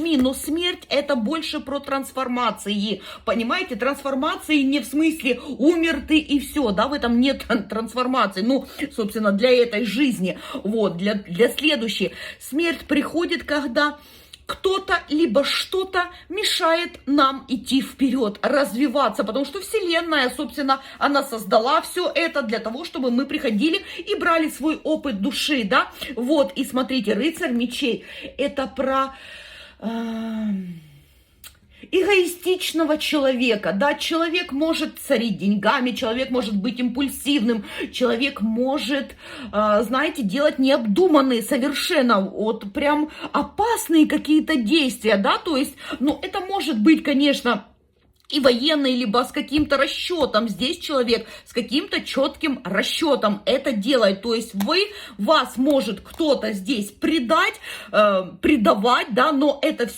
пойми, но смерть это больше про трансформации, понимаете, трансформации не в смысле умер ты и все, да, в этом нет трансформации, ну, собственно, для этой жизни, вот, для следующей. Смерть приходит, когда кто-то либо что-то мешает нам идти вперед, развиваться, потому что Вселенная, собственно, она создала все это для того, чтобы мы приходили и брали свой опыт души, да, вот, и смотрите, рыцарь мечей, это про эгоистичного человека, да, человек может царить деньгами, человек может быть импульсивным, человек может, знаете, делать необдуманные совершенно, вот прям опасные какие-то действия, да, то есть, ну, это может быть, конечно, и военный, либо с каким-то расчетом. Здесь человек с каким-то четким расчетом это делает. То есть вас может кто-то здесь предать, предавать, да, но это